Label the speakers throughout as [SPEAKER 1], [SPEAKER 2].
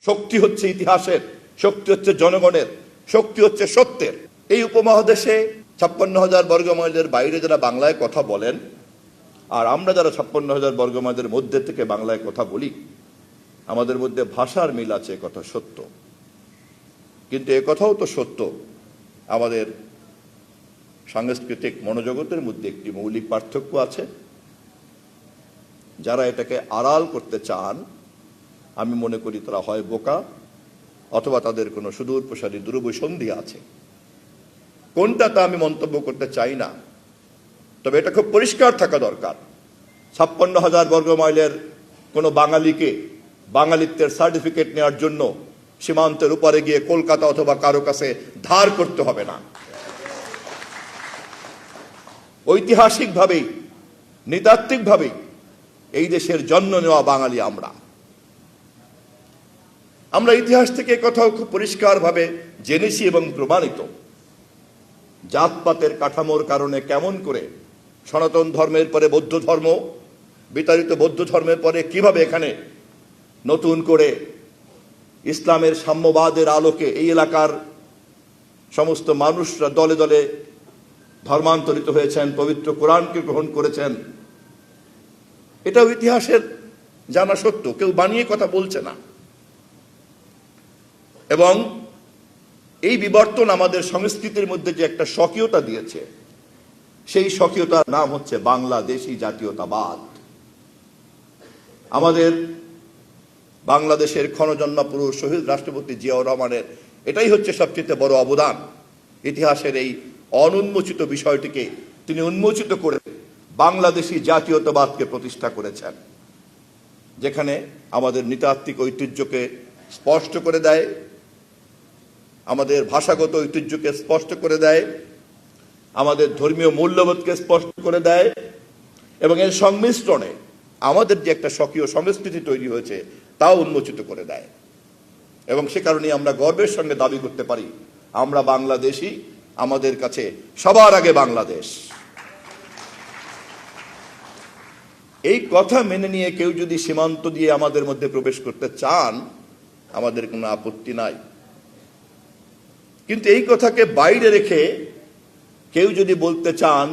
[SPEAKER 1] শক্তি হচ্ছে ইতিহাসের, শক্তি হচ্ছে জনগণের, শক্তি হচ্ছে সত্যের। এই উপমহাদেশে 56,000 বর্গ মাইলের বাইরে যারা বাংলায় কথা বলেন, আর আমরা যারা 56,000 বর্গ মাইলের মধ্যে থেকে বাংলায় কথা বলি, আমাদের মধ্যে ভাষার মিল আছে, কথা সত্য। কিন্তু এ কথাও তো সত্য, আমাদের সাংস্কৃতিক মনোজগতের মধ্যে একটি মৌলিক পার্থক্য আছে। যারা এটাকে আড়াল করতে চান, আমি মনে করি তারা হয় বোকা অথবা তাদের কোনো সুদূর প্রসারী দূরভিসন্ধি আছে। কোনটা তা আমি মন্তব্য করতে চাই না, তবে এটা খুব পরিষ্কার থাকা দরকার। 56,000 বর্গ মাইলের কোনো বাঙালিকে বাঙালিত্বের সার্টিফিকেট নেওয়ার জন্য সীমান্তের উপরে গিয়ে কলকাতা অথবা কারো কাছে ধার করতে হবে না। ঐতিহাসিকভাবেই, নৃতাত্ত্বিকভাবেই এই দেশের জন্ম নেওয়া বাঙালি আমরা ইতিহাস থেকে কথাও খুব পরিষ্কারভাবে জেনেছি এবং প্রমাণিত। জাতপাতের কাঠামোর কারণে কেমন করে সনাতন ধর্মের পরে বৌদ্ধ ধর্ম, বিতাড়িত বৌদ্ধ ধর্মের পরে কিভাবে এখানে নতুন করে ইসলামের সাম্যবাদের আলোকে এই এলাকার সমস্ত মানুষরা দলে দলে ধর্মান্তরিত হয়েছেন, পবিত্র কোরআনকে গ্রহণ করেছেন। এটাও ইতিহাসের জানা সত্য, কেউ বানিয়ে কথা বলছে না। এবং এই বিবর্তন আমাদের সংস্কৃতির মধ্যে যে একটা স্বকীয়তা দিয়েছে, সেই স্বকীয়তার নাম হচ্ছে বাংলাদেশি জাতীয়তাবাদ। আমাদের বাংলাদেশের ক্ষণজন্মা পুরুষ শহীদ রাষ্ট্রপতি জিয়াউর রহমানের এটাই হচ্ছে সবচেয়ে বড় অবদান। ইতিহাসের এই অনুন্মোচিত বিষয়টিকে তিনি উন্মোচিত করে বাংলাদেশি জাতীয়তাবাদকে প্রতিষ্ঠা করেছেন, যেখানে আমাদের নৃতাত্ত্বিক ঐতিহ্যকে স্পষ্ট করে দেয়, আমাদের ভাষাগত ঐতিহ্যকে স্পষ্ট করে দেয়, আমাদের ধর্মীয় মূল্যবোধকে স্পষ্ট করে দেয়, এবং এর সংমিশ্রণে আমাদের যে একটা স্বকীয় সংস্কৃতি তৈরি হয়েছে তাও উন্মোচিত করে দেয়। এবং সে কারণে আমরা গর্বের সঙ্গে দাবি করতে পারি, আমরা বাংলাদেশী, আমাদের কাছে সবার আগে বাংলাদেশ। এই কথা মেনে নিয়ে কেউ যদি সীমান্ত দিয়ে আমাদের মধ্যে প্রবেশ করতে চান, আমাদের কোনো আপত্তি নাই। কিন্তু এই কথাকে বাইরে রেখে কেউ যদি বলতে চান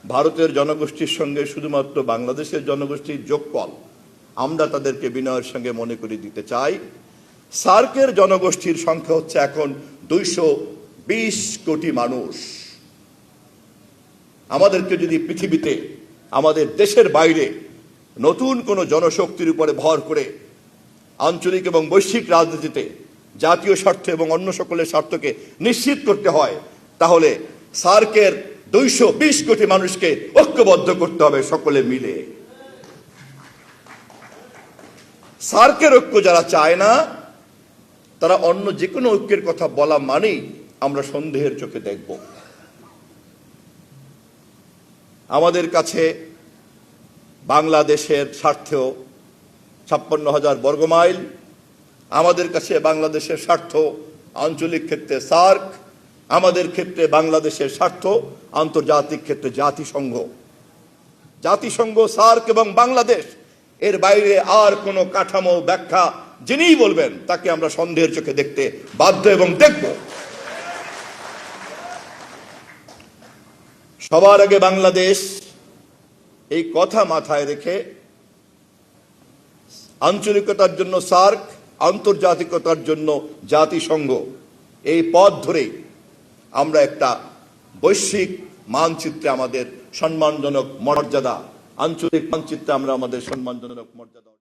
[SPEAKER 1] ভারতের জনগোষ্ঠীর সঙ্গে শুধুমাত্র বাংলাদেশের জনগোষ্ঠীর যোগফল, আমরা তাদেরকে বিনয়ের সঙ্গে মনে করে দিতে চাই, সার্কের জনগোষ্ঠীর সংখ্যা হচ্ছে এখন 220 কোটি মানুষ। আমাদেরকে যদি পৃথিবীতে, আমাদের দেশের বাইরে নতুন কোনো জনশক্তির উপরে ভর করে আঞ্চলিক এবং বৈশ্বিক রাজনীতিতে জাতীয় স্বার্থ এবং অন্য সকলের স্বার্থকে নিশ্চিত করতে হয়, তাহলে সার্কের 220 কোটি মানুষকে ঐক্যবদ্ধ করতে হবে সকলে মিলে। সার্কের ঐক্য যারা চায় না, তারা অন্য যে কোনো ঐক্যের কথা বলা মানেই আমরা সন্দেহের চোখে দেখব। আমাদের কাছে বাংলাদেশের স্বার্থেও 56,000 বর্গ মাইল, আমাদের কাছে বাংলাদেশের স্বার্থ আঞ্চলিক ক্ষেত্রে সার্ক, আমাদের ক্ষেত্রে বাংলাদেশের স্বার্থ আন্তর্জাতিক ক্ষেত্রে জাতিসংঘ। জাতিসংঘ, সার্ক এবং বাংলাদেশ, এর বাইরে আর কোনো কাঠামো ব্যাখ্যা যিনিই বলবেন তাকে আমরা সন্দেহের চোখে দেখতে বাধ্য এবং দেখব। সবার আগে বাংলাদেশ, এই কথা মাথায় রেখে আঞ্চলিকতার জন্য সার্ক, আন্তর্জাতিকতার জন্য জাতিসংঘ, এই পথ ধরেই আমরা একটা বৈশ্বিক মানচিত্রে আমাদের সম্মানজনক মর্যাদা, আঞ্চলিক মানচিত্রে আমরা আমাদের সম্মানজনক মর্যাদা